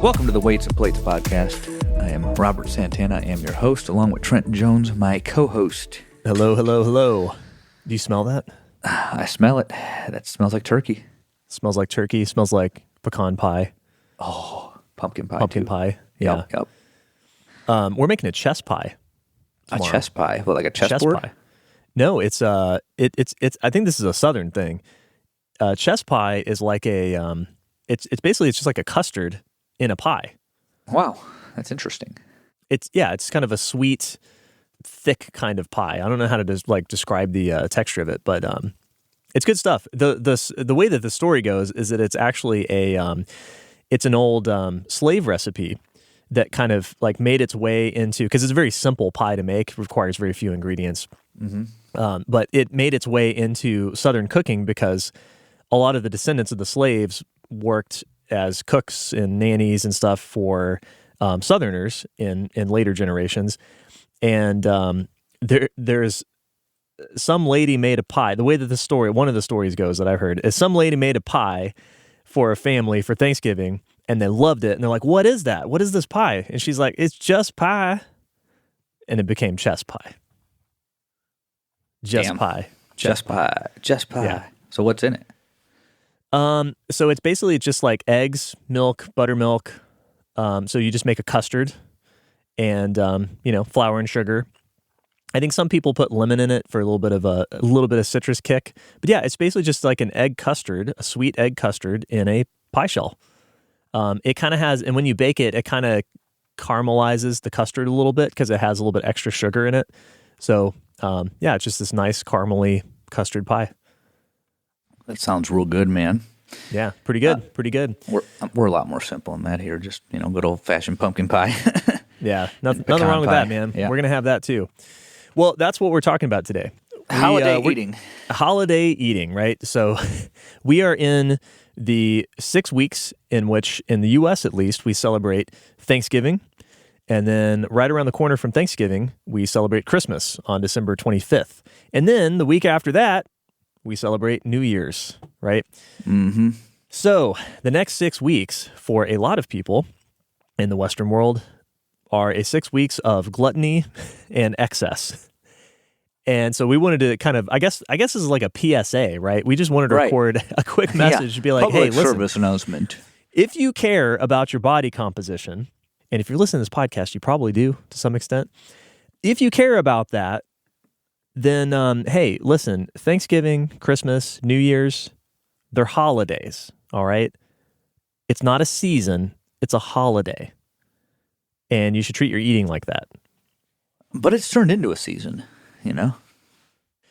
Welcome to the Weights and Plates podcast. I am Robert Santana. I am your host, along with Trent Jones, my co-host. Hello, hello, hello. Do you smell that? I smell it. That smells like turkey. Smells like turkey. Smells like pecan pie. Oh, pumpkin pie. Pumpkin pie. Yeah. Yep. We're making a chess pie. Tomorrow. A chess pie? What, like a chessboard? Pie. No, it's I think this is a Southern thing. Chess pie is like a it's basically it's just like a custard in a pie. Wow, that's interesting. It's kind of a sweet, thick kind of pie. I don't know how to describe the texture of it, but it's good stuff. The way that the story goes is that it's actually it's an old slave recipe that kind of like made its way into, because it's a very simple pie to make, requires very few ingredients. Mm-hmm. But it made its way into Southern cooking because a lot of the descendants of the slaves worked as cooks and nannies and stuff for Southerners in later generations. And there's some lady made a pie. The way that one of the stories goes that I've heard is some lady made a pie for a family for Thanksgiving, and they loved it. And they're like, "What is that? What is this pie?" And she's like, "It's just pie." And it became chess pie. Just pie. Yeah. So what's in it? So it's basically just like eggs, milk, buttermilk. So you just make a custard and, flour and sugar. I think some people put lemon in it for a little bit of citrus kick. But yeah, it's basically just like an egg custard, a sweet egg custard in a pie shell. It kind of has, and when you bake it, it kind of caramelizes the custard a little bit because it has a little bit extra sugar in it. So, it's just this nice caramely custard pie. That sounds real good, man. Yeah, pretty good. Pretty good. We're a lot more simple than that here. Just, good old-fashioned pumpkin pie. Yeah, nothing wrong with that, man. Yeah. We're going to have that, too. Well, that's what we're talking about today. Holiday eating. Holiday eating, right? So we are in the 6 weeks in which, in the U.S. at least, we celebrate Thanksgiving. And then right around the corner from Thanksgiving, we celebrate Christmas on December 25th. And then the week after that, we celebrate New Year's, right? Mm-hmm. So the next 6 weeks for a lot of people in the Western world are 6 weeks of gluttony and excess. And so we wanted to kind of, I guess this is like a PSA, right? We just wanted to record a quick message to be like, Public hey, listen, service announcement. If you care about your body composition, and if you're listening to this podcast, you probably do to some extent. If you care about that, then, hey, listen, Thanksgiving, Christmas, New Year's, they're holidays, all right? It's not a season, it's a holiday. And you should treat your eating like that. But it's turned into a season,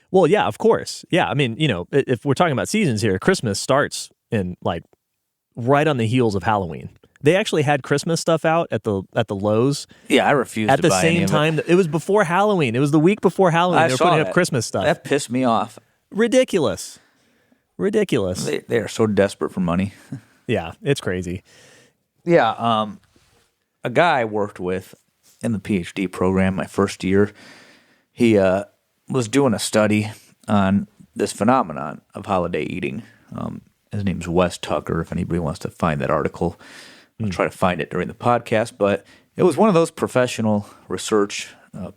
Well, yeah, of course. Yeah, I mean, if we're talking about seasons here, Christmas starts in, right on the heels of Halloween. They actually had Christmas stuff out at the Lowe's. Yeah, I refused to buy at the same time. It was before Halloween. It was the week before Halloween. They were putting up Christmas stuff. That pissed me off. Ridiculous. They are so desperate for money. Yeah, it's crazy. Yeah, a guy I worked with in the PhD program my first year, he was doing a study on this phenomenon of holiday eating. His name's Wes Tucker, if anybody wants to find that article. I'll try to find it during the podcast, but it was one of those professional research,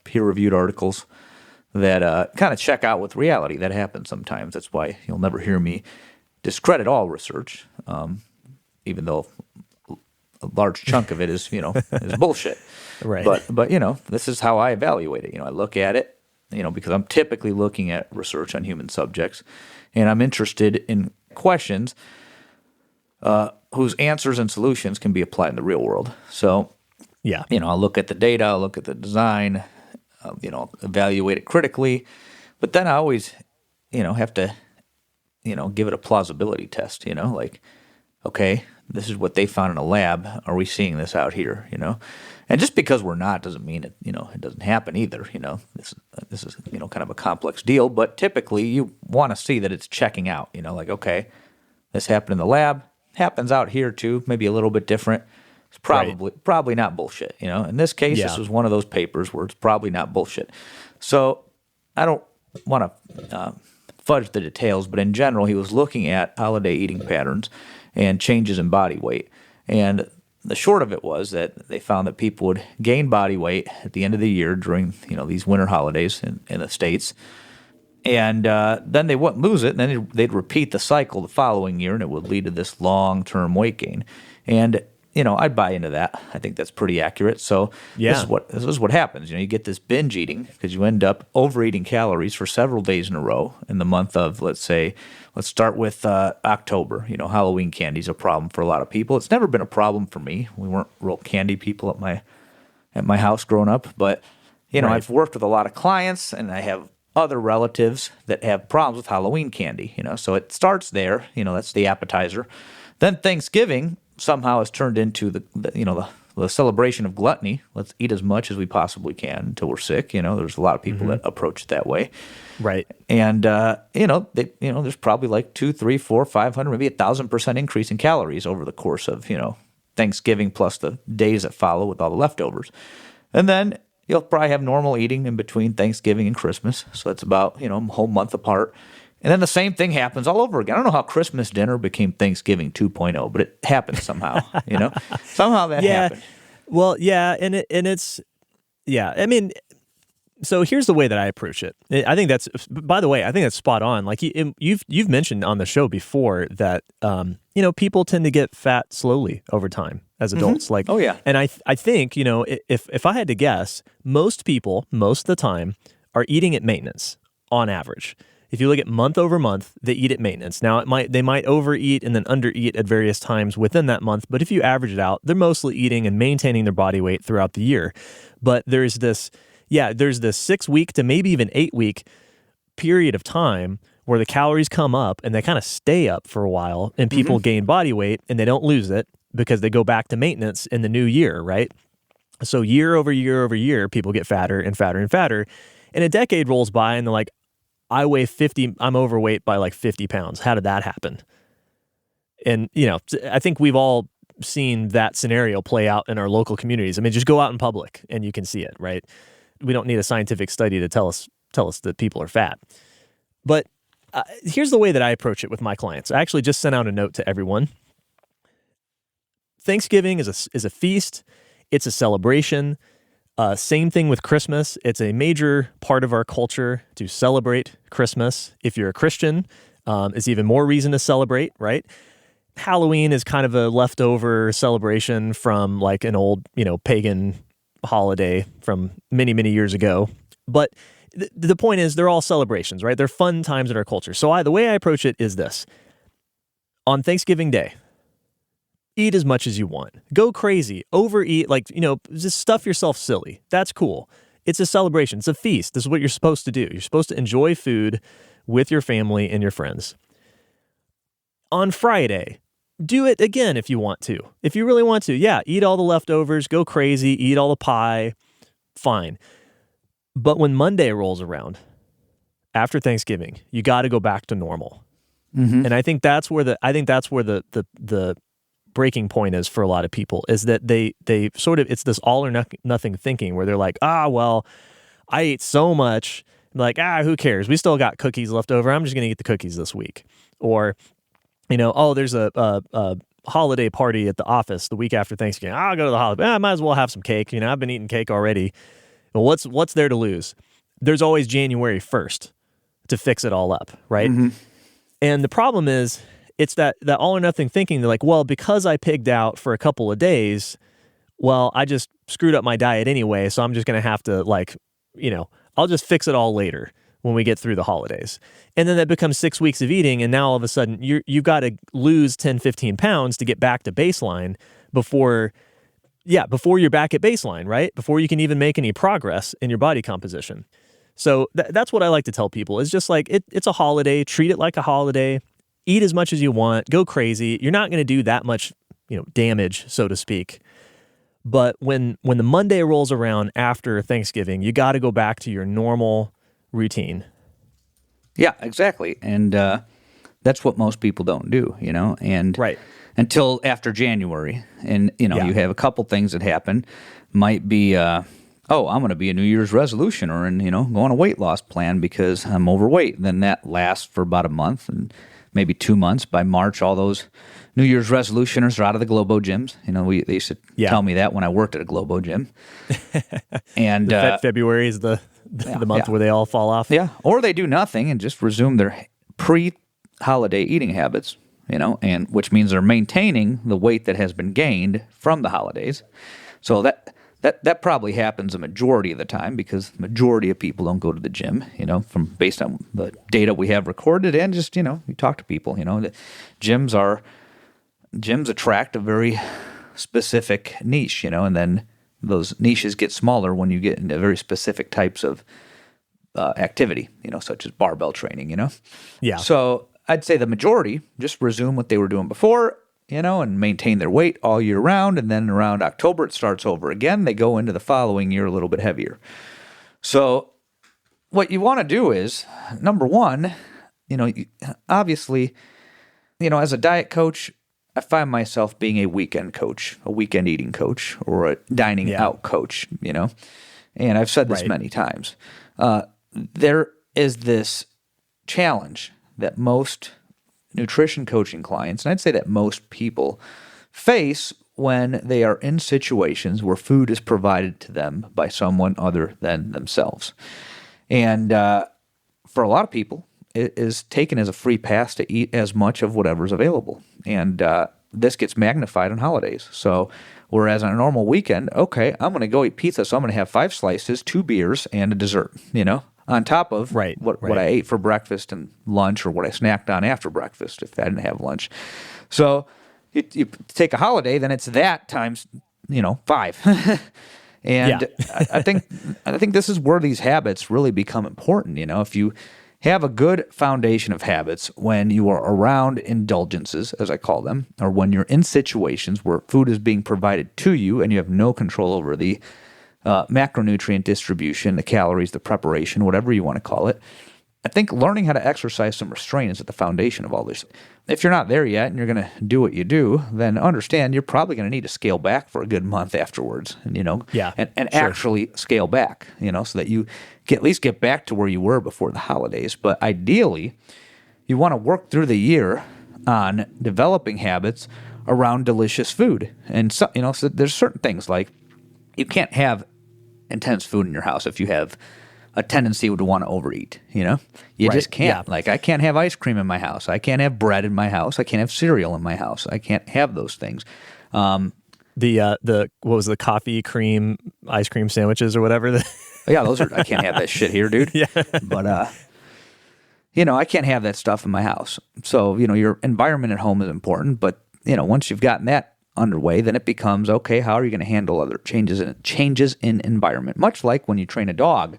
peer-reviewed articles that kind of check out with reality. That happens sometimes. That's why you'll never hear me discredit all research, even though a large chunk of it is, is bullshit. Right. But this is how I evaluate it. I look at it, because I'm typically looking at research on human subjects, and I'm interested in questions whose answers and solutions can be applied in the real world. So, yeah, I'll look at the data, I'll look at the design, evaluate it critically, but then I always, have to, give it a plausibility test, okay, this is what they found in a lab. Are we seeing this out here, And just because we're not doesn't mean it, it doesn't happen either, This is, kind of a complex deal, but typically you want to see that it's checking out, okay, this happened in the lab, happens out here too, maybe a little bit different. It's probably not bullshit, In this case, This was one of those papers where it's probably not bullshit. So I don't want to fudge the details, but in general, he was looking at holiday eating patterns and changes in body weight. And the short of it was that they found that people would gain body weight at the end of the year during these winter holidays in the States. And then they wouldn't lose it, and then they'd repeat the cycle the following year, and it would lead to this long-term weight gain. And I'd buy into that. I think that's pretty accurate. So Yeah. this is what happens. You get this binge eating because you end up overeating calories for several days in a row in the month of, let's start with October. Halloween candy's a problem for a lot of people. It's never been a problem for me. We weren't real candy people at my house growing up, but Right. I've worked with a lot of clients, and I have other relatives that have problems with Halloween candy. So it starts there. That's the appetizer. Then Thanksgiving somehow has turned into the celebration of gluttony. Let's eat as much as we possibly can until we're sick. There's a lot of people that approach it that way. Right. And there's probably like 200, 300, 400, 500, maybe 1,000% increase in calories over the course of Thanksgiving plus the days that follow with all the leftovers. And then you'll probably have normal eating in between Thanksgiving and Christmas. So it's about a whole month apart. And then the same thing happens all over again. I don't know how Christmas dinner became Thanksgiving 2.0, but it happened somehow. Somehow that happened. Well, yeah, and it's I mean, so here's the way that I approach it. I think that's, by the way, I think that's spot on. Like you've mentioned on the show before that people tend to get fat slowly over time as adults. Mm-hmm. Like, oh yeah, and I think if I had to guess, most people most of the time are eating at maintenance on average. If you look at month over month, they eat at maintenance. Now they might overeat and then undereat at various times within that month, but if you average it out, they're mostly eating and maintaining their body weight throughout the year. But there's this 6-week to maybe even 8-week period of time where the calories come up and they kind of stay up for a while, and people gain body weight and they don't lose it because they go back to maintenance in the new year, right? So year over year over year, people get fatter and fatter and fatter. And a decade rolls by and they're like, I'm overweight by like 50 pounds. How did that happen? And, I think we've all seen that scenario play out in our local communities. I mean, just go out in public and you can see it, right? We don't need a scientific study to tell us that people are fat. But here's the way that I approach it with my clients. I actually just sent out a note to everyone. Thanksgiving is a feast. It's a celebration. Same thing with Christmas. It's a major part of our culture to celebrate Christmas. If you're a Christian, it's even more reason to celebrate, right? Halloween is kind of a leftover celebration from like an old, pagan holiday from many, many years ago. But the point is they're all celebrations, right? They're fun times in our culture. So the way I approach it is this. On Thanksgiving Day, eat as much as you want. Go crazy. Overeat. Just stuff yourself silly. That's cool. It's a celebration. It's a feast. This is what you're supposed to do. You're supposed to enjoy food with your family and your friends. On Friday, do it again if you want to. If you really want to, eat all the leftovers. Go crazy. Eat all the pie. Fine. But when Monday rolls around, after Thanksgiving, you got to go back to normal. Mm-hmm. And I think that's where the breaking point is for a lot of people, is that they sort of, it's this all or nothing thinking where they're like, well, I ate so much. I'm like, who cares? We still got cookies left over. I'm just going to eat the cookies this week. Or, there's a holiday party at the office the week after Thanksgiving. I'll go to the holiday. I might as well have some cake. I've been eating cake already. Well, what's there to lose? There's always January 1st to fix it all up, right? Mm-hmm. And the problem is, it's that all or nothing thinking. They're like, well, because I pigged out for a couple of days, well, I just screwed up my diet anyway, so I'm just going to have to I'll just fix it all later when we get through the holidays. And then that becomes 6 weeks of eating, and now all of a sudden you've got to lose 10, 15 pounds to get back to baseline before you're back at baseline, right? Before you can even make any progress in your body composition. So that's what I like to tell people, is just like, it's a holiday, treat it like a holiday. Eat as much as you want, go crazy. You're not going to do that much, damage, so to speak. But when the Monday rolls around after Thanksgiving, you got to go back to your normal routine. Yeah, exactly. And that's what most people don't do, and right. Until after January. And, you have a couple things that happen. Might be oh, I'm going to be a New Year's resolution or go on a weight loss plan because I'm overweight. Then that lasts for about a month and maybe 2 months. By March, all those New Year's resolutioners are out of the Globo gyms. They used to tell me that when I worked at a Globo gym. And February is the month where they all fall off. Yeah, or they do nothing and just resume their pre-holiday eating habits, and which means they're maintaining the weight that has been gained from the holidays. So that probably happens a majority of the time because the majority of people don't go to the gym, based on the data we have recorded and just, you talk to people, the gyms attract a very specific niche, and then those niches get smaller when you get into very specific types of activity, such as barbell training, Yeah. So I'd say the majority just resume what they were doing before, and maintain their weight all year round. And then around October, it starts over again. They go into the following year a little bit heavier. So what you want to do is, number one, obviously, as a diet coach, I find myself being a weekend coach, a weekend eating coach, or a dining out coach, and I've said this many times. There is this challenge that most nutrition coaching clients, and I'd say that most people face when they are in situations where food is provided to them by someone other than themselves. And for a lot of people, it is taken as a free pass to eat as much of whatever's available. And this gets magnified on holidays. So whereas on a normal weekend, okay, I'm going to go eat pizza, so I'm going to have 5 slices, 2 beers, and a dessert, on top of what I ate for breakfast and lunch, or what I snacked on after breakfast if I didn't have lunch. So you take a holiday, then it's that times 5. And I think this is where these habits really become important. If you have a good foundation of habits when you are around indulgences, as I call them, or when you're in situations where food is being provided to you and you have no control over the macronutrient distribution, the calories, the preparation, whatever you want to call it. I think learning how to exercise some restraint is at the foundation of all this. If you're not there yet and you're going to do what you do, then understand you're probably going to need to scale back for a good month afterwards, and actually scale back, so that you at least get back to where you were before the holidays. But ideally, you want to work through the year on developing habits around delicious food. And so there's certain things like you can't have intense food in your house if you have a tendency to want to overeat, You just can't. Yeah. Like, I can't have ice cream in my house. I can't have bread in my house. I can't have cereal in my house. I can't have those things. What was the coffee cream ice cream sandwiches or whatever? Yeah, I can't have that shit here, dude. Yeah. But, I can't have that stuff in my house. So, your environment at home is important. But, once you've gotten that underway, then it becomes, okay, how are you going to handle other changes in environment? Much like when you train a dog,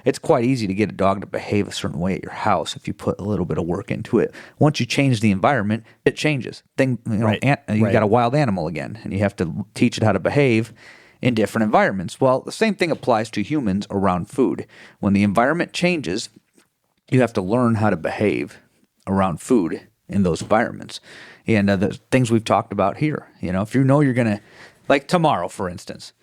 it's quite easy to get a dog to behave a certain way at your house if you put a little bit of work into it. Once you change the environment, it changes. You got a wild animal again, and you have to teach it how to behave in different environments. Well, the same thing applies to humans around food. When the environment changes, you have to learn how to behave around food in those environments. And the things we've talked about here, if you're going to, like tomorrow, for instance,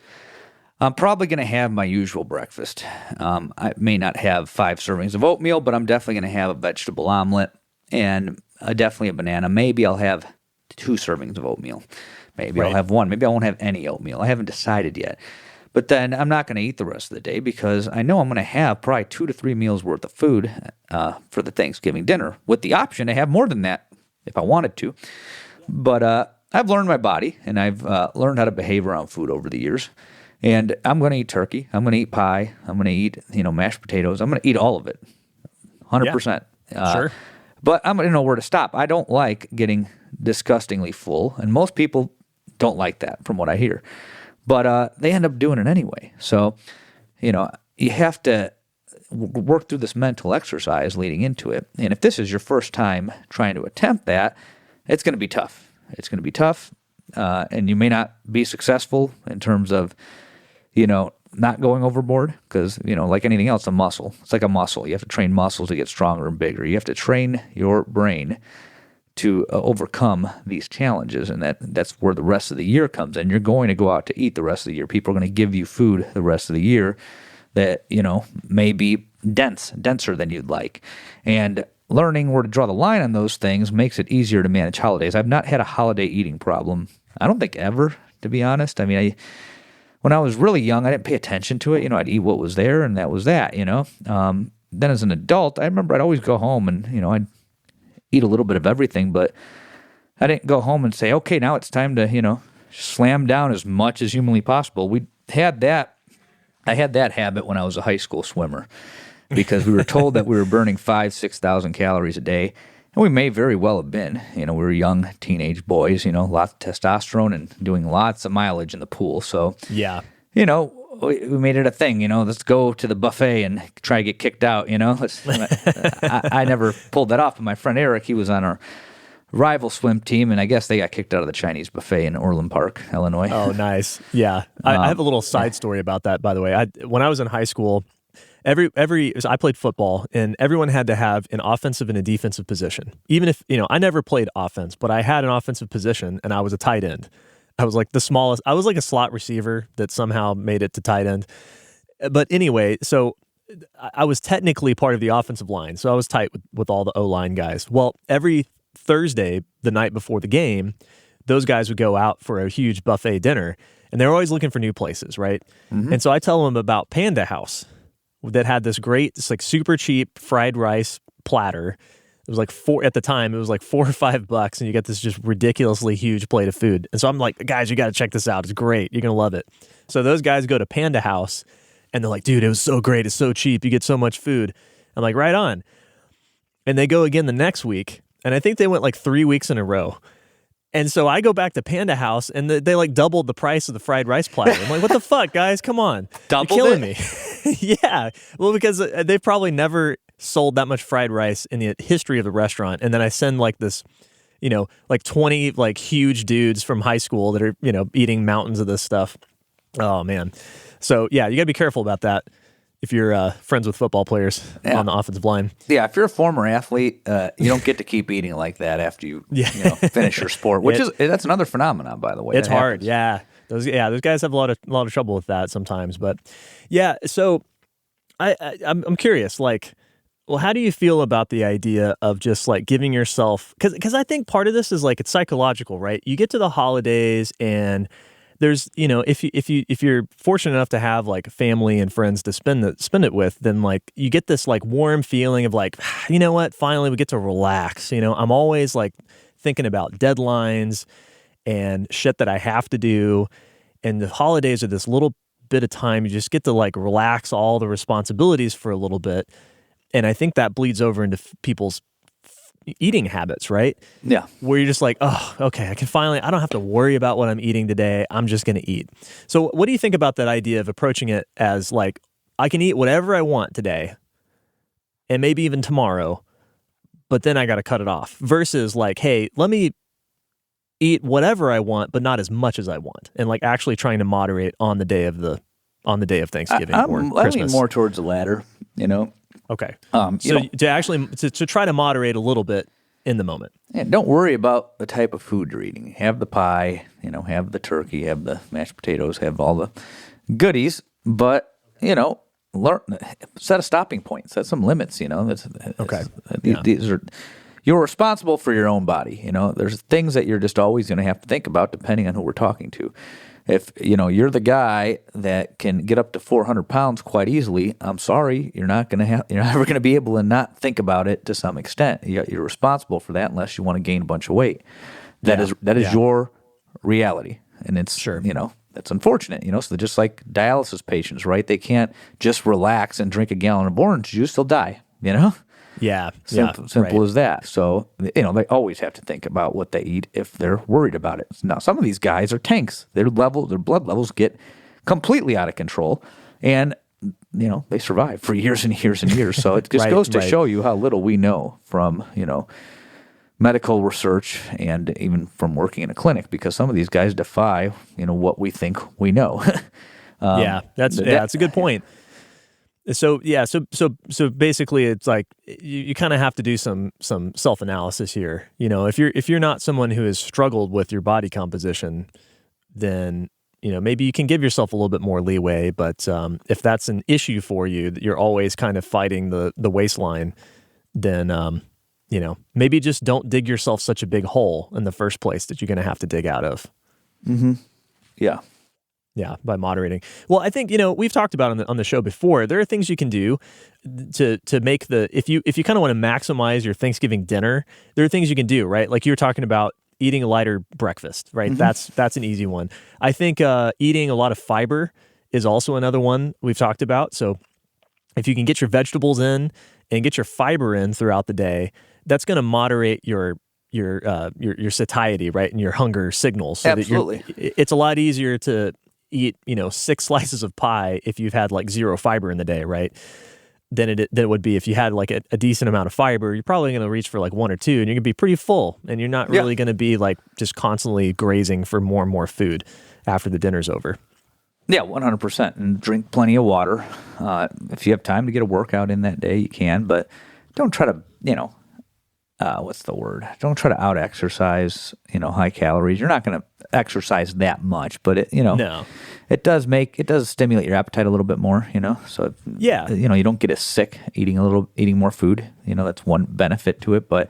I'm probably going to have my usual breakfast. I may not have 5 servings of oatmeal, but I'm definitely going to have a vegetable omelet and definitely a banana. Maybe I'll have 2 servings of oatmeal. Maybe I'll have 1. Maybe I won't have any oatmeal. I haven't decided yet. But then I'm not going to eat the rest of the day because I know I'm going to have probably 2 to 3 meals worth of food for the Thanksgiving dinner, with the option to have more than that if I wanted to. But I've learned my body, and I've learned how to behave around food over the years. And I'm going to eat turkey. I'm going to eat pie. I'm going to eat, mashed potatoes. I'm going to eat all of it, 100%. Yeah, sure. But I'm going to know where to stop. I don't like getting disgustingly full, and most people don't like that from what I hear. But they end up doing it anyway. So, you have to work through this mental exercise leading into it. And if this is your first time trying to attempt that, it's going to be tough. It's going to be tough, and you may not be successful in terms of, not going overboard because, like anything else, a muscle. It's like a muscle. You have to train muscles to get stronger and bigger. You have to train your brain to overcome these challenges, and that's where the rest of the year comes in. You're going to go out to eat the rest of the year. People are going to give you food the rest of the year that, may be denser than you'd like. And learning where to draw the line on those things makes it easier to manage holidays. I've not had a holiday eating problem. I don't think ever, to be honest. I mean, when I was really young, I didn't pay attention to it. I'd eat what was there, and that was that, Then as an adult, I remember I'd always go home and, I'd eat a little bit of everything, but I didn't go home and say, okay, now it's time to, slam down as much as humanly possible. I had that habit when I was a high school swimmer because we were told that we were burning 6,000 calories a day, and we may very well have been. We were young teenage boys, lots of testosterone and doing lots of mileage in the pool. So, yeah, we made it a thing, let's go to the buffet and try to get kicked out, I never pulled that off, but my friend Eric, he was on our rival swim team, and I guess they got kicked out of the Chinese buffet in Orland Park, Illinois. Oh, nice. Yeah. I have a little side story about that, by the way. When I was in high school, I played football, and everyone had to have an offensive and a defensive position. Even if, I never played offense, but I had an offensive position, and I was a tight end. I was like the smallest. I was like a slot receiver that somehow made it to tight end. But anyway, so I was technically part of the offensive line, so I was tight with all the O-line guys. Well, every Thursday, the night before the game, those guys would go out for a huge buffet dinner, and they're always looking for new places, right? Mm-hmm. And so I tell them about Panda House that had this great, it's like super cheap fried rice platter. It was like at the time, it was like $4 or $5, and you get this just ridiculously huge plate of food. And so I'm like, guys, you got to check this out. It's great. You're going to love it. So those guys go to Panda House, and they're like, dude, it was so great. It's so cheap. You get so much food. I'm like, right on. And they go again the next week, and I think they went like 3 weeks in a row. And so I go back to Panda House, and they like doubled the price of the fried rice platter. I'm like, what the fuck, guys? Come on. Doubled You're killing me. Yeah. Well, because they've probably never sold that much fried rice in the history of the restaurant. And then I send like this, like 20 like huge dudes from high school that are, eating mountains of this stuff. Oh, man. So, yeah, you got to be careful about that if you're friends with football players on the offensive line. Yeah, if you're a former athlete, you don't get to keep eating like that after you finish your sport, that's another phenomenon, by the way. It's hard, yeah. Those guys have a lot of trouble with that sometimes. But, yeah, so I'm curious, like, well, how do you feel about the idea of just like giving yourself, because I think part of this is like it's psychological, right? You get to the holidays and there's, if you're fortunate enough to have like family and friends to spend it with, then like you get this like warm feeling of like, you know what, finally we get to relax. I'm always like thinking about deadlines and shit that I have to do, and the holidays are this little bit of time you just get to like relax all the responsibilities for a little bit. And I think that bleeds over into people's eating habits, right? Yeah. Where you're just like, oh, okay, I don't have to worry about what I'm eating today. I'm just going to eat. So what do you think about that idea of approaching it as like, I can eat whatever I want today and maybe even tomorrow, but then I got to cut it off, versus like, hey, let me eat whatever I want, but not as much as I want, and like actually trying to moderate on the day of Thanksgiving or Christmas. I lean more towards the latter, Okay. So to actually to try to moderate a little bit in the moment. Yeah, don't worry about the type of food you're eating. Have the pie, have the turkey, have the mashed potatoes, have all the goodies, but learn, set a stopping point, set some limits. Okay. These are, you're responsible for your own body. There's things that you're just always going to have to think about depending on who we're talking to. If you're the guy that can get up to 400 pounds quite easily, I'm sorry, you're never going to be able to not think about it to some extent. You're responsible for that unless you want to gain a bunch of weight. That is your reality, and it's that's unfortunate. So just like dialysis patients, right? They can't just relax and drink a gallon of orange juice; they'll die. Yeah. Simple as that. So, they always have to think about what they eat if they're worried about it. Now, some of these guys are tanks. Their blood levels get completely out of control, and, they survive for years and years and years. So it just goes to show you how little we know from, medical research and even from working in a clinic, because some of these guys defy, what we think we know. That's a good point. So yeah, so basically, it's like you kind of have to do some self-analysis here. If you're not someone who has struggled with your body composition, then maybe you can give yourself a little bit more leeway. But if that's an issue for you, that you're always kind of fighting the waistline, then maybe just don't dig yourself such a big hole in the first place that you're going to have to dig out of. Mm-hmm. Yeah. Yeah, by moderating. Well, I think we've talked about on the show before. There are things you can do to make if you kind of want to maximize your Thanksgiving dinner. There are things you can do, right? Like you were talking about eating a lighter breakfast, right? Mm-hmm. That's an easy one. I think eating a lot of fiber is also another one we've talked about. So if you can get your vegetables in and get your fiber in throughout the day, that's going to moderate your satiety, right, and your hunger signals. So Absolutely. that it's a lot easier to eat 6 slices of pie if you've had like 0 fiber in the day, right? Than it would be if you had like a decent amount of fiber. You're probably going to reach for like 1 or 2, and you're going to be pretty full, and you're not really going to be like just constantly grazing for more and more food after the dinner's over. Yeah, 100%. And drink plenty of water. If you have time to get a workout in that day, you can, but don't try to, what's the word? Don't try to out-exercise, high calories. You're not going to exercise that much, but No. it does stimulate your appetite a little bit more, So Yeah. you don't get as sick eating more food. That's one benefit to it, but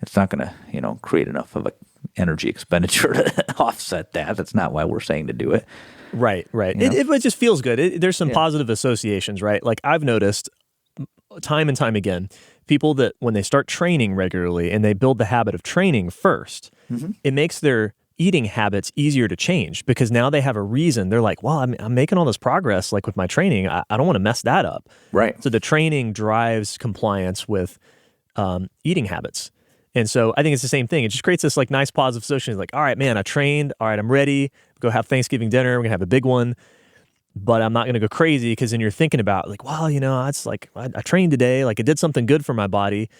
it's not going to, create enough of a energy expenditure to offset that. That's not why we're saying to do it. Right. It just feels good. There's some positive associations, right? Like I've noticed time and time again, people that when they start training regularly and they build the habit of training first, it makes their eating habits easier to change because now they have a reason. They're like, well, I'm making all this progress like with my training. I don't want to mess that up. Right. So the training drives compliance with eating habits. And so I think it's the same thing. It just creates this like nice positive association. It's like, all right, man, I trained. All right, I'm ready. Go have Thanksgiving dinner. We're going to have a big one. But I'm not going to go crazy because then you're thinking about like, well, it's like I trained today. Like it did something good for my body.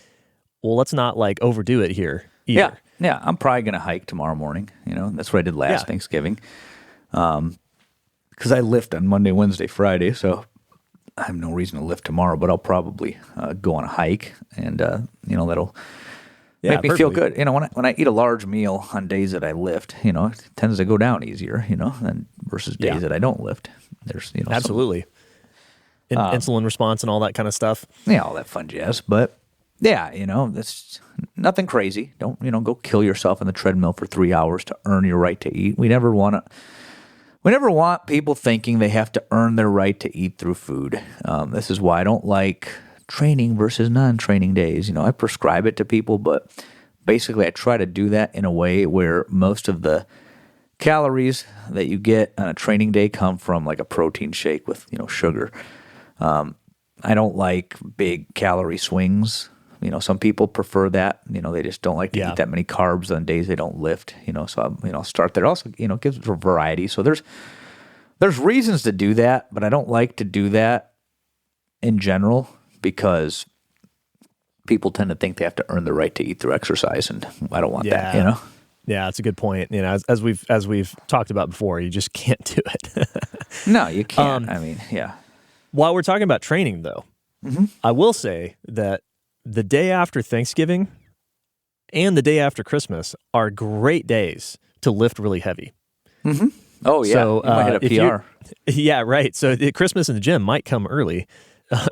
Well, let's not like overdo it here either. Yeah. I'm probably going to hike tomorrow morning. That's what I did last Thanksgiving. Because I lift on Monday, Wednesday, Friday. So I have no reason to lift tomorrow, but I'll probably go on a hike and, that'll make me feel good. When I eat a large meal on days that I lift, it tends to go down easier, than versus days that I don't lift. There's, absolutely. Insulin response and all that kind of stuff. Yeah, all that fun jazz. But yeah, that's nothing crazy. Don't, go kill yourself on the treadmill for 3 hours to earn your right to eat. We never want people thinking they have to earn their right to eat through food. This is why I don't like training versus non-training days. I prescribe it to people, but basically I try to do that in a way where most of the calories that you get on a training day come from like a protein shake with, sugar. I don't like big calorie swings. Some people prefer that. They just don't like to eat that many carbs on days they don't lift. So I'll start there. Also, it gives a variety. So there's reasons to do that, but I don't like to do that in general because people tend to think they have to earn the right to eat through exercise, and I don't want that. Yeah, that's a good point. As we've talked about before, you just can't do it. No, you can't. While we're talking about training, though, I will say that the day after Thanksgiving and the day after Christmas are great days to lift really heavy. Mm-hmm. Oh, yeah. So, you might hit a PR. Yeah, right. So Christmas in the gym might come early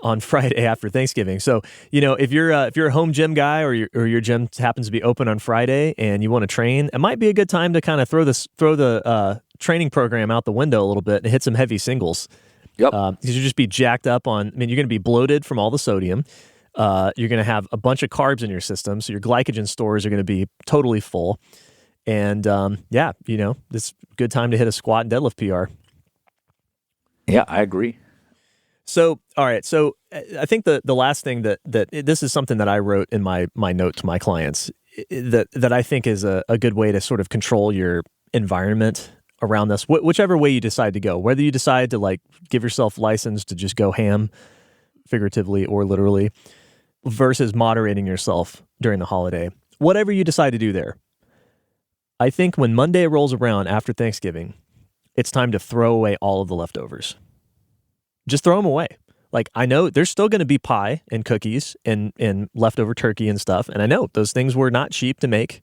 on Friday after Thanksgiving. So, if you're a home gym guy or your gym happens to be open on Friday and you want to train, it might be a good time to kind of throw the training program out the window a little bit and hit some heavy singles. Yep. Because you'll just be jacked up you're going to be bloated from all the sodium. You're going to have a bunch of carbs in your system, so your glycogen stores are going to be totally full. And this good time to hit a squat and deadlift PR. Yeah, I agree. So, all right. So I think the last thing that this is something that I wrote in my note to my clients that I think is a good way to sort of control your environment around this, whichever way you decide to go, whether you decide to like give yourself license to just go ham figuratively or literally versus moderating yourself during the holiday, whatever you decide to do there. I think when Monday rolls around after Thanksgiving, it's time to throw away all of the leftovers. Just throw them away. Like, I know there's still going to be pie and cookies and leftover turkey and stuff. And I know those things were not cheap to make.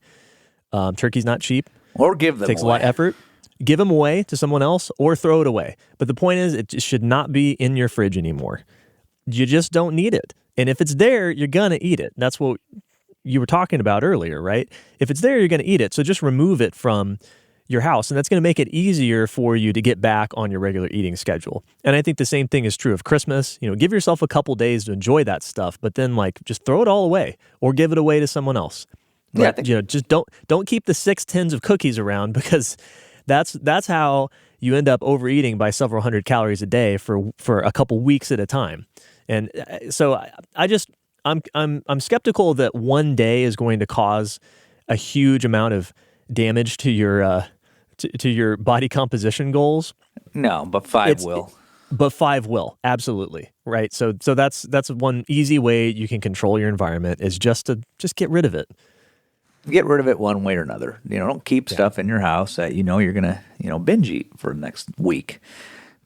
Turkey's not cheap. Or give them Takes away. a lot of effort. Give them away to someone else or throw it away. But the point is, it should not be in your fridge anymore. You just don't need it. And if it's there, you're going to eat it. That's what you were talking about earlier, right? If it's there, you're going to eat it. So just remove it from your house, and that's going to make it easier for you to get back on your regular eating schedule. And I think the same thing is true of Christmas. Give yourself a couple days to enjoy that stuff, but then just throw it all away or give it away to someone else. Yeah, Just don't keep the 6 tins of cookies around, because that's how you end up overeating by several hundred calories a day for a couple weeks at a time. And so I'm skeptical that one day is going to cause a huge amount of damage to your body composition goals. No, but 5 will. But 5 will, absolutely, right? So that's one easy way you can control your environment, is just get rid of it. Get rid of it one way or another. Don't keep stuff in your house that you're gonna binge eat for the next week,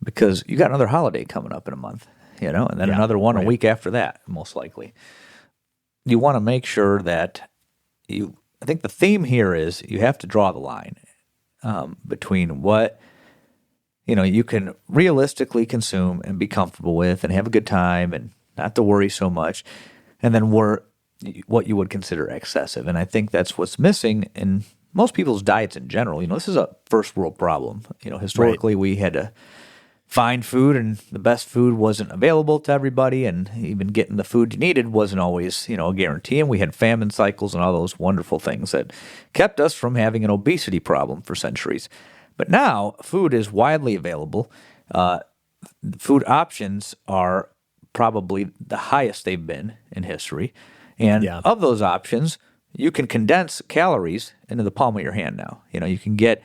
because you got another holiday coming up in a month, and then another one a week after that, most likely. You want to make sure that I think the theme here is you have to draw the line between what you can realistically consume and be comfortable with and have a good time and not to worry so much, and then what you would consider excessive. And I think that's what's missing in most people's diets in general. This is a first world problem. Historically we had to find food, and the best food wasn't available to everybody, and even getting the food you needed wasn't always, a guarantee. And we had famine cycles and all those wonderful things that kept us from having an obesity problem for centuries. But now food is widely available. Food options are probably the highest they've been in history. And of those options, you can condense calories into the palm of your hand now. You can get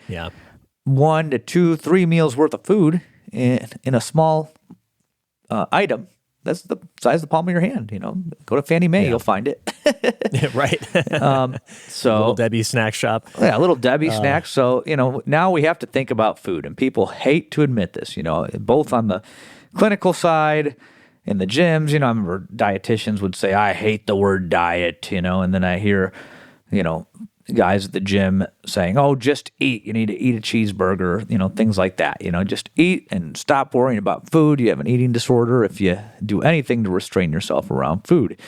1 to 2, 3 meals worth of food in a small item that's the size of the palm of your hand. Go to Fannie Mae, you'll find it. Right. So Little Debbie snack shop. Yeah, Little Debbie snacks. So now we have to think about food, and people hate to admit this. Both on the clinical side. In the gyms, I remember dietitians would say, I hate the word diet, and then I hear, guys at the gym saying, oh, just eat. You need to eat a cheeseburger, things like that. Just eat and stop worrying about food. You have an eating disorder if you do anything to restrain yourself around food.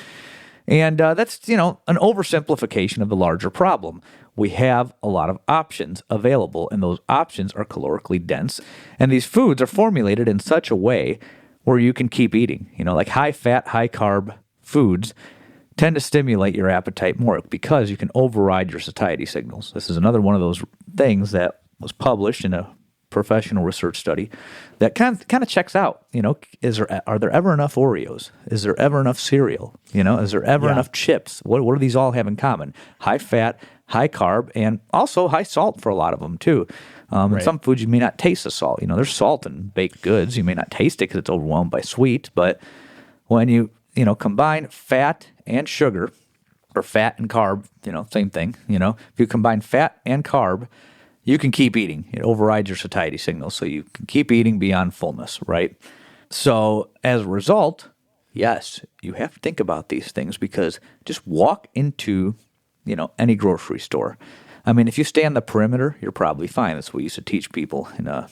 And that's, an oversimplification of the larger problem. We have a lot of options available, and those options are calorically dense. And these foods are formulated in such a way where you can keep eating. Like high-fat, high-carb foods tend to stimulate your appetite more because you can override your satiety signals. This is another one of those things that was published in a professional research study that kind of checks out. Are there ever enough Oreos? Is there ever enough cereal? Is there ever enough chips? What do these all have in common? High-fat, high-carb, and also high salt for a lot of them too. In some foods, you may not taste the salt. There's salt in baked goods. You may not taste it because it's overwhelmed by sweet. But when you combine fat and sugar, or fat and carb, same thing. If you combine fat and carb, you can keep eating. It overrides your satiety signals, so you can keep eating beyond fullness, right? So as a result, yes, you have to think about these things, because just walk into, any grocery store. I mean, if you stay on the perimeter, you're probably fine. That's what we used to teach people when I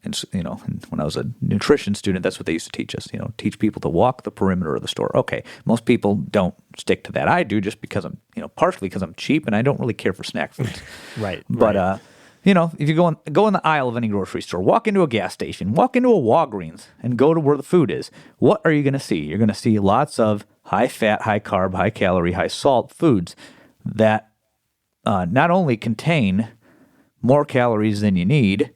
was a nutrition student. That's what they used to teach us. Teach people to walk the perimeter of the store. Okay, most people don't stick to that. I do, just because I'm, partially because I'm cheap and I don't really care for snack foods. Right. But if you go in the aisle of any grocery store, walk into a gas station, walk into a Walgreens, and go to where the food is, what are you going to see? You're going to see lots of high fat, high carb, high calorie, high salt foods that not only contain more calories than you need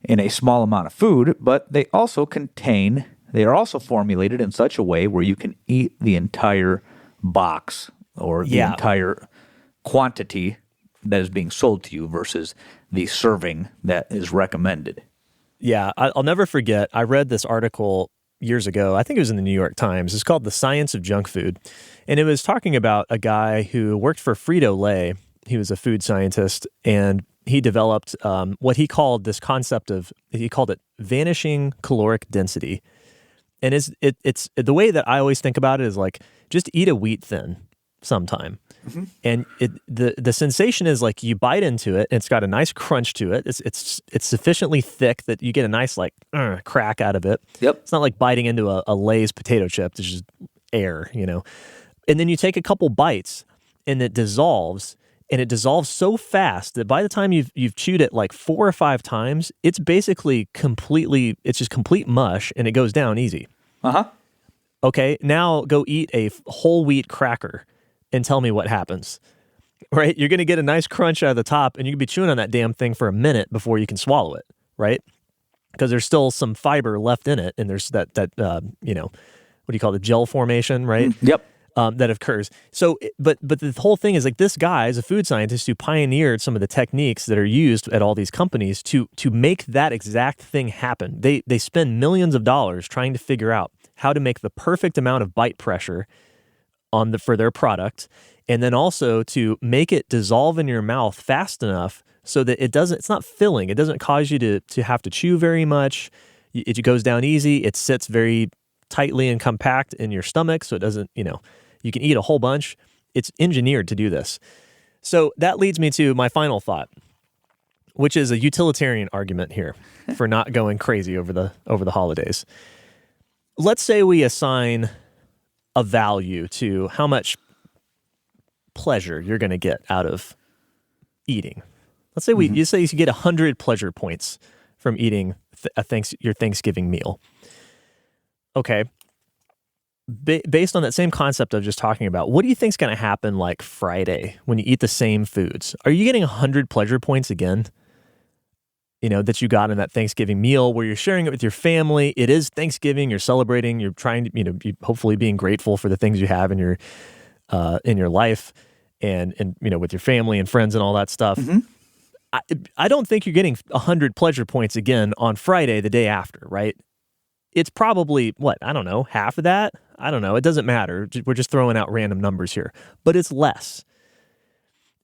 in a small amount of food, but they are also formulated in such a way where you can eat the entire box or the entire quantity that is being sold to you versus the serving that is recommended. Yeah, I'll never forget. I read this article years ago. I think it was in the New York Times. It's called The Science of Junk Food. And it was talking about a guy who worked for Frito-Lay. He was a food scientist, and he developed what he called this concept of, he called it vanishing caloric density. And it's the way that I always think about it is like, just eat a wheat thin sometime. And the sensation is like you bite into it, and it's got a nice crunch to it. It's sufficiently thick that you get a nice like crack out of it. Yep. It's not like biting into a Lay's potato chip. It's just air, And then you take a couple bites, and it dissolves. And it dissolves so fast that by the time you've chewed it like 4 or 5 times, it's basically it's just complete mush, and it goes down easy. Okay, now go eat a whole wheat cracker and tell me what happens. Right? You're going to get a nice crunch out of the top, and you can be chewing on that damn thing for a minute before you can swallow it, right? Because there's still some fiber left in it, and there's that what do you call it, the gel formation, right? Yep. That occurs. So, but the whole thing is like, this guy is a food scientist who pioneered some of the techniques that are used at all these companies to make that exact thing happen. They spend millions of dollars trying to figure out how to make the perfect amount of bite pressure for their product, and then also to make it dissolve in your mouth fast enough so that it's not filling. It doesn't cause you to have to chew very much. It goes down easy. It sits very tightly and compact in your stomach, so it doesn't, you can eat a whole bunch. It's engineered to do this. So that leads me to my final thought, which is a utilitarian argument here for not going crazy over the holidays. Let's say we assign a value to how much pleasure you're going to get out of eating. Let's say you say you get 100 pleasure points from eating your Thanksgiving meal. Okay. Based on that same concept of just talking about, what do you think is going to happen like Friday when you eat the same foods? Are you getting 100 pleasure points again? That you got in that Thanksgiving meal where you're sharing it with your family. It is Thanksgiving. You're celebrating. You're trying to, you hopefully being grateful for the things you have in your life and with your family and friends and all that stuff. I don't think you're getting 100 pleasure points again on Friday, the day after, right? It's probably, I don't know, half of that? I don't know. It doesn't matter. We're just throwing out random numbers here. But it's less.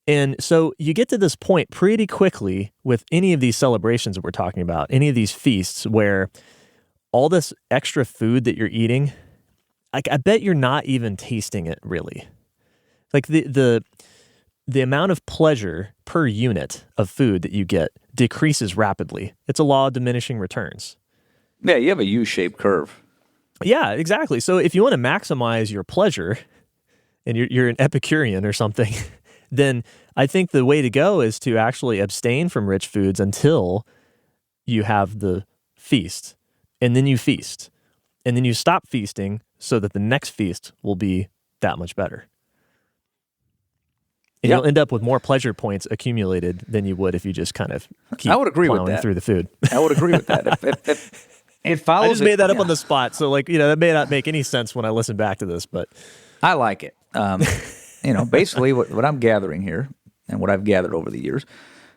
And so you get to this point pretty quickly with any of these celebrations that we're talking about, any of these feasts where all this extra food that you're eating, I bet you're not even tasting it really. Like the amount of pleasure per unit of food that you get decreases rapidly. It's a law of diminishing returns. Yeah, you have a U-shaped curve. Yeah, exactly. So if you want to maximize your pleasure and you're an Epicurean or something, then I think the way to go is to actually abstain from rich foods until you have the feast. And then you feast. And then you stop feasting so that the next feast will be that much better. And you'll end up with more pleasure points accumulated than you would if you just kind of keep I would agree with that. through the food. I would agree with that. If it follows I just made that up on the spot. So that may not make any sense when I listen back to this, but I like it. Basically what I'm gathering here and what I've gathered over the years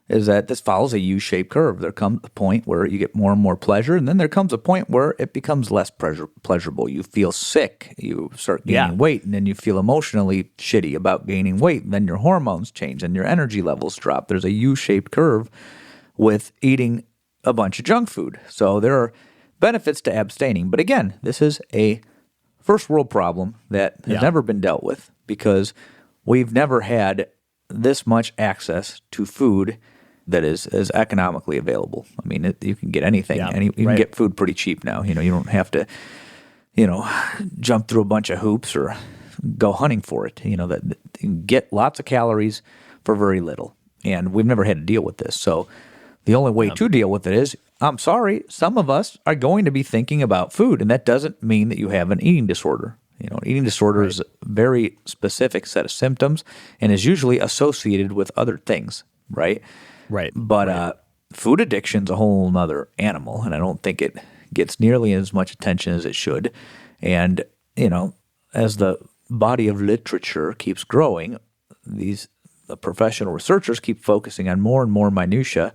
is that this follows a U-shaped curve. There comes a point where you get more and more pleasure, and then there comes a point where it becomes less pleasurable. You feel sick, you start gaining weight, and then you feel emotionally shitty about gaining weight, and then your hormones change and your energy levels drop. There's a U-shaped curve with eating a bunch of junk food. So there are benefits to abstaining. But again, this is a first world problem that has never been dealt with because we've never had this much access to food that is economically available. I mean, you can get anything. You can get food pretty cheap now. You don't have to, jump through a bunch of hoops or go hunting for it. That you can get lots of calories for very little. And we've never had to deal with this. So the only way to deal with it is, I'm sorry, some of us are going to be thinking about food, and that doesn't mean that you have an eating disorder. An eating disorder is a very specific set of symptoms and is usually associated with other things, right? Right. But food addiction's a whole nother animal, and I don't think it gets nearly as much attention as it should. And, as the body of literature keeps growing, the professional researchers keep focusing on more and more minutia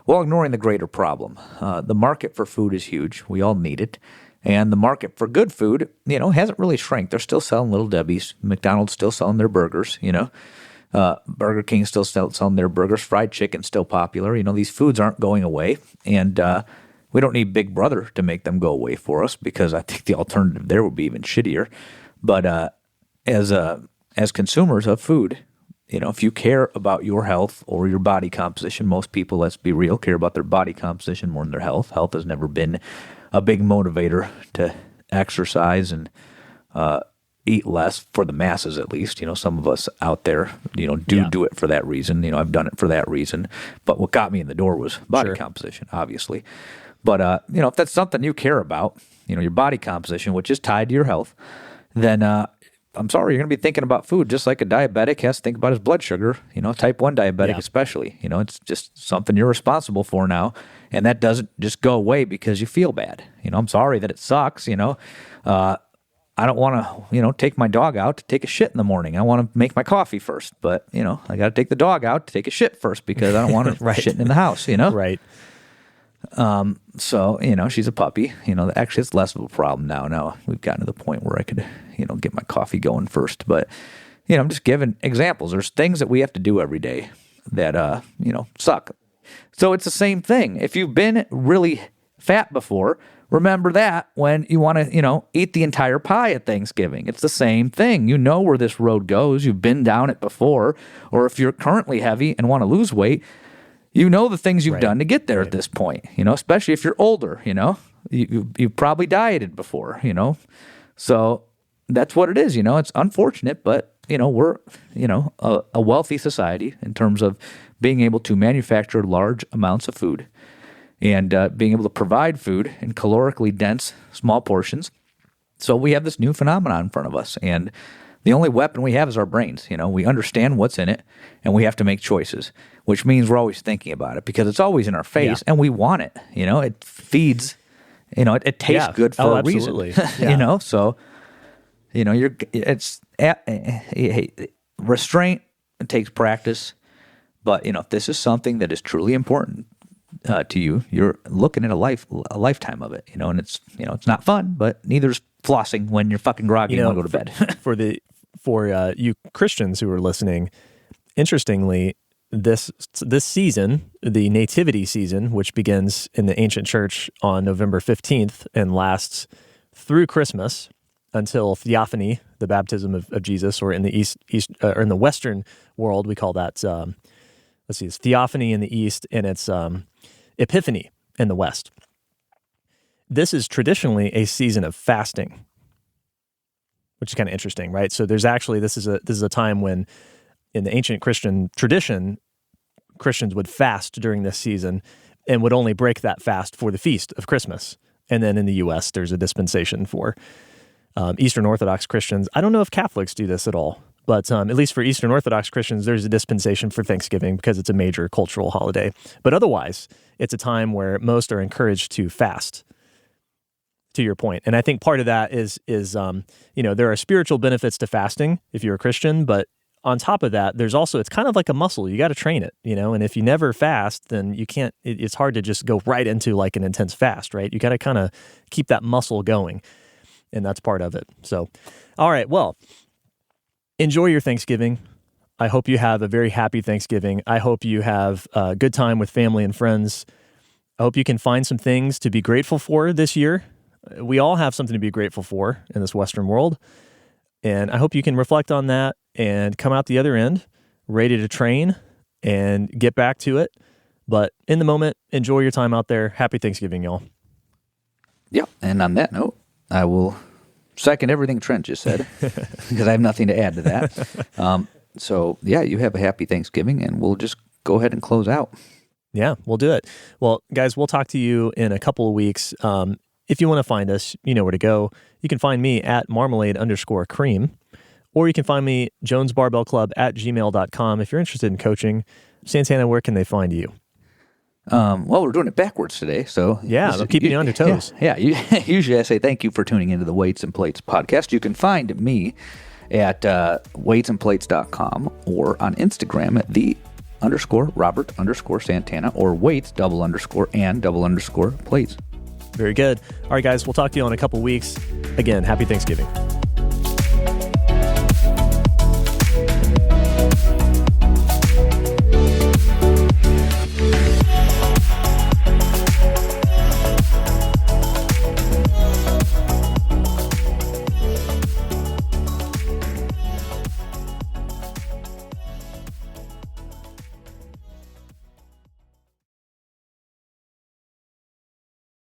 while ignoring the greater problem. The market for food is huge. We all need it. And the market for good food, hasn't really shrank. They're still selling Little Debbie's. McDonald's still selling their burgers, Burger King still selling their burgers. Fried chicken's still popular. These foods aren't going away. And We don't need Big Brother to make them go away for us, because I think the alternative there would be even shittier. But as consumers of food, if you care about your health or your body composition, most people, let's be real, care about their body composition more than their health. Health has never been a big motivator to exercise and eat less, for the masses at least. Some of us out there, do it for that reason. I've done it for that reason. But what got me in the door was body composition, obviously. But, if that's something you care about, your body composition, which is tied to your health, then I'm sorry, you're going to be thinking about food just like a diabetic has to think about his blood sugar, type 1 diabetic especially. It's just something you're responsible for now, and that doesn't just go away because you feel bad. I'm sorry that it sucks, I don't want to, take my dog out to take a shit in the morning. I want to make my coffee first, but, I got to take the dog out to take a shit first because I don't want to shitting in the house, Right. So, she's a puppy. Actually, it's less of a problem now. Now we've gotten to the point where I could, get my coffee going first. But, I'm just giving examples. There's things that we have to do every day that, suck. So it's the same thing. If you've been really fat before, remember that when you want to, eat the entire pie at Thanksgiving. It's the same thing. You know where this road goes. You've been down it before. Or if you're currently heavy and want to lose weight, you know the things you've done to get there at this point, especially if you're older, you've probably dieted before, So that's what it is, it's unfortunate, but, we're, a wealthy society in terms of being able to manufacture large amounts of food and being able to provide food in calorically dense, small portions. So we have this new phenomenon in front of us, and the only weapon we have is our brains. We understand what's in it, and we have to make choices, which means we're always thinking about it because it's always in our face, and we want it. It feeds. It tastes good for a reason. So restraint. It takes practice, but if this is something that is truly important to you, you're looking at a lifetime of it. And it's it's not fun, but neither's flossing when you're fucking groggy and want to go to bed. For you Christians who are listening, interestingly, this season, the Nativity season, which begins in the ancient church on November 15th and lasts through Christmas until Theophany, the baptism of Jesus, or in the east or in the Western world, we call that it's Theophany in the East, and it's Epiphany in the West. This is traditionally a season of fasting, which is kind of interesting, right? So there's actually this is a time when, in the ancient Christian tradition, Christians would fast during this season and would only break that fast for the feast of Christmas. And then in the U.S., there's a dispensation for Eastern Orthodox Christians. I don't know if Catholics do this at all, but at least for Eastern Orthodox Christians, there's a dispensation for Thanksgiving because it's a major cultural holiday. But otherwise, it's a time where most are encouraged to fast, to your point. And I think part of that is there are spiritual benefits to fasting if you're a Christian, but on top of that, there's also, it's kind of like a muscle. You got to train it, and if you never fast, then you can't, it's hard to just go right into like an intense fast, right? You got to kind of keep that muscle going, and that's part of it. So, all right, well, enjoy your Thanksgiving. I hope you have a very happy Thanksgiving. I hope you have a good time with family and friends. I hope you can find some things to be grateful for this year. We all have something to be grateful for in this Western world. And I hope you can reflect on that and come out the other end ready to train and get back to it. But in the moment, enjoy your time out there. Happy Thanksgiving, y'all. Yeah. And on that note, I will second everything Trent just said because I have nothing to add to that. So, yeah, you have a happy Thanksgiving, and we'll just go ahead and close out. Yeah, we'll do it. Well, guys, we'll talk to you in a couple of weeks. If you want to find us, you know where to go. You can find me at marmalade_cream, or you can find me jonesbarbellclub@gmail.com. If you're interested in coaching, Santana, where can they find you? Well, we're doing it backwards today, so... Yeah, they're keeping you on your toes. Yeah. Usually I say thank you for tuning into the Weights and Plates podcast. You can find me at weightsandplates.com or on Instagram at _Robert_Santana or weights _and _plates. Very good. All right, guys, we'll talk to you in a couple weeks. Again, happy Thanksgiving.